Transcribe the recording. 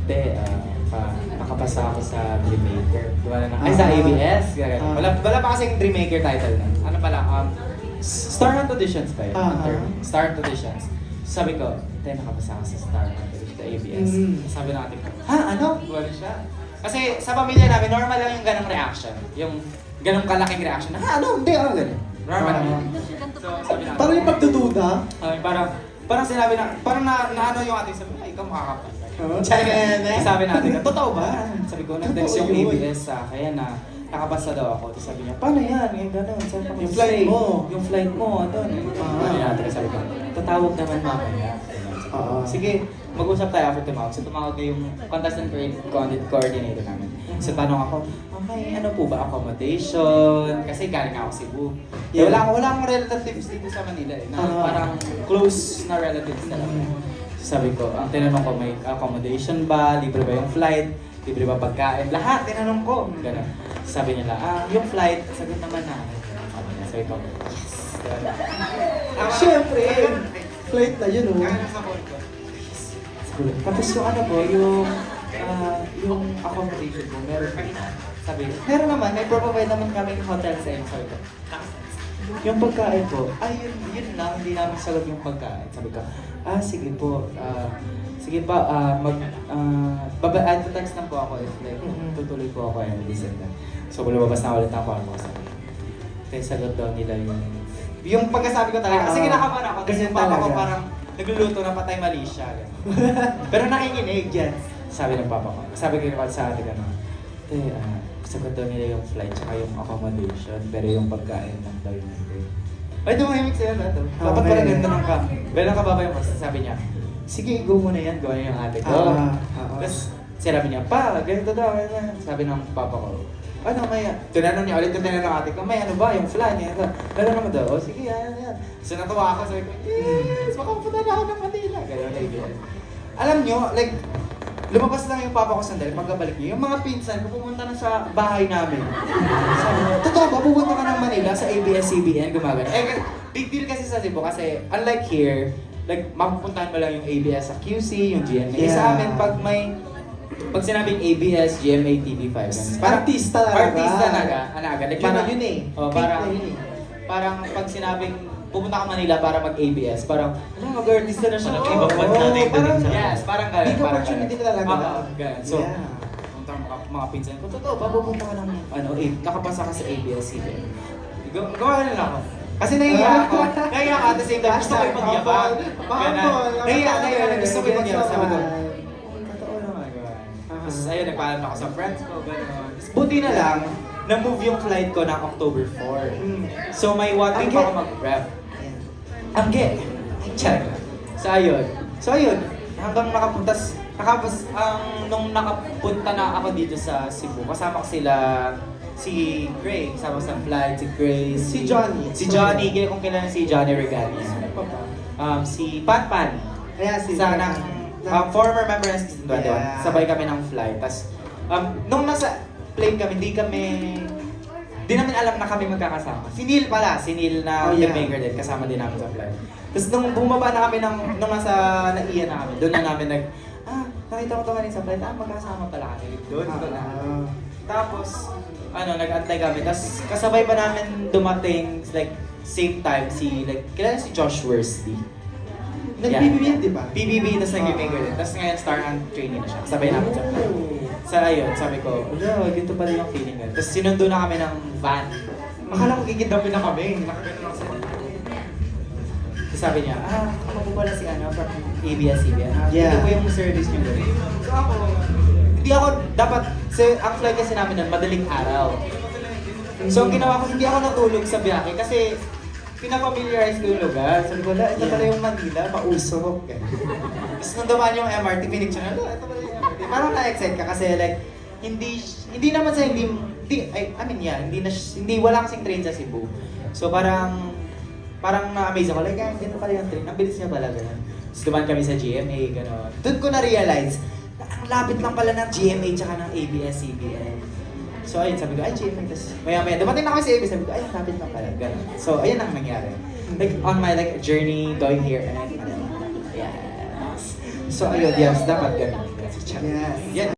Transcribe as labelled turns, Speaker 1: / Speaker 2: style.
Speaker 1: Te, nakapasa ako sa Dreammaker. Ay, sa ABS. Wala pa kasing Dreammaker title na. Ano pala, Star Hunt Auditions ba yun? Star Hunt Auditions. Sabi ko, Te, nakapasa ako sa Star Hunt Auditions sa ABS. Sabi ng ate ko, ha? Ano? Wala siya. Kasi sa pamilya namin, normal lang yung ganong reaction. Yung ganong kalaking reaction. Ha? Ano? Hindi, ganun. Normal lang. So, sabi natin.
Speaker 2: Parang yung pagdududa?
Speaker 1: Parang sinabi na, parang na ano yung ating sabi, ay, ikaw makakapal.
Speaker 2: Chayene?
Speaker 1: Sabi natin, totoo ba? Sabi ko, nag-text yung ABS sa akin na nakapasa daw ako. Tapos sabi niya, paano yan? Yung gano'n. Sabi ko,
Speaker 2: Yung flight mo.
Speaker 1: Yung flight mo, ano? Sabi natin, sabi ko, tatawag naman mamaya. Sige, mag-usap tayo after tumawag. So tumawag na yung contestant coordinator namin. So tanong ako, may ano po ba accommodation? Kasi galing ako Cebu. Yeah. Wala akong relatives dito sa Manila eh. Na parang close na relatives na lang. So sabi ko, ang tinanong ko, may accommodation ba? Libre ba yung flight? Libre ba pagkain? Lahat, tinanong ko. Ganun. Sabi nila, yung flight, sagot naman na. Sabi ko, yes.
Speaker 2: Siyempre! Flight na yun,
Speaker 1: Tapos yung ano po, yung accommodation ko, meron pa. Sabi ko, meron naman, may provide naman kaming hotel sa inyo. Sabi ko, yung pagkain po, yun lang, hindi namin sagot yung pagkain. Sabi ko, sige po, sige pa, text lang po ako if like, tutuloy po ako and listen na. So, lumabas na ulit ako sabi ko. Kaya sagot daw nila yung pagkasabi ko talaga, kasi kinakabahan ako, kasi yung papa ko parang nagluluto na patay mali siya. Pero nakikinig yan. Sabi ng papa ko, sabi ko sa ate ka na, sagot daw nila yung flight tsaka yung accommodation, pero yung pagkain lang daw yung hindi. Ay, tumahimik sa'yo na ito. Dapat pala ganda ng ka. Bilang kababa yung boss, sabi niya, sige, go muna yan, go na yung ate ko. Tapos, sinabi niya, ganito daw. Sabi ng papa ko, ano, may, tinanong niya ulit yung tinanong ng ate ko, may ano ba, yung fly niya, gano'n naman daw, sige, yan. So natuwa ako, sabi ko, yes, makapunta na ako ng Manila. Gano'n, like, alam nyo, like, lumabas lang yung papa ko sandali, pagkabalik niyo, yung mga pinsan ko pumunta na sa bahay namin. Sabi ko, totoo ba, pupunta ka ng Manila sa ABS-CBN, gumagana. Big deal kasi sa Cebu, kasi unlike here, like, mapupuntahan mo lang yung ABS sa QC, yung GMA. Yeah. Sa amin, pag sinabing ABS, GMA, TV5,
Speaker 2: artista talaga.
Speaker 1: Like,
Speaker 2: parang yun eh.
Speaker 1: Parang pag sinabing pupunta ka Manila para mag-ABS, parang, mag-artista na siya.
Speaker 3: Ibang banda na yung
Speaker 1: Yes, parang gano'n.
Speaker 2: Big opportunity talaga.
Speaker 1: Ganun. So, mga pinsan ko, totoo, pupunta ka ng, nakapasa ka sa ABS-CBN. Gawa na lang ako. Kasi nahiya ako at the same time, gusto ko yung magyabang. Nahiya, gusto ko yung magyabang. Sabi ko, totoo naman. Tapos ayun, nagpaalam ako sa friends ko, gano'n. Buti na lang, na-move yung flight ko ng October 4. So may 1 week ako mag-prep. Check. So ayun, hanggang nung nakapunta na ako dito sa Cebu, kasama ko sila, si Gray, kasama sa flight, si Grace, si Johnny, kung kilala si Johnny Regalia. Si Panpan, former member ng Season 21, sabay kami ng flight. Tapos, nung nasa plane kami, di namin alam na kami magkakasama. Si Neil na filmmaker din, kasama din namin sa flight. Tapos nung bumaba na kami, nung nasa naiya na kami, doon na namin nakita ko ito kanina sa flight, magkasama pala kami. Doon na. Tapos, nag-antay kami. Tapos kasabay pa namin dumating, like, same time, kilala si Josh Worsley.
Speaker 2: Nag-BBB, di ba?
Speaker 1: BBB, tapos nag-filmmaker din. Tapos ngayon, Star Hunt trainee na siya. Kasabay namin sa flight. So ayun, sabi ko, ganito pala yung feeling ko. Tapos sinundo na kami ng van. Akala ko kikidapin na kami. Nakagano lang sa so sabi niya, ako po pala si from ABS-CBN. Ito po yung service niyo doon. So ako, ang flight kasi namin nun, madaling araw. So ang ginawa ko, hindi ako natulog sa biyahe kasi pinapamiliarize ko yung lugar. Sabi ko, ito pala yung Manila, mausok. Tapos nung dumaan yung MRT, pinicture na, ito pala yung MRT. Parang na-excite ka kasi like, hindi naman sa wala kasing train sa Cebu. So parang na-amaze ako, like, ganito pala yung train, ang bilis niya pala, gano'n. Tapos dumaan kami sa GMA, gano'n. Doon ko na-realize, ang lapit lang pala ng GMA tsaka ng ABS-CBN. So ayun, sabi ko, GMA, tapos maya-maya, dumating na kami sa ABS, sabi ko, lapit lang pala, gano'n. So ayun ang nangyari. Like, on my journey, going here, and yes. So ayun, yes, dapat gano'n.
Speaker 2: Yes.
Speaker 1: Yan.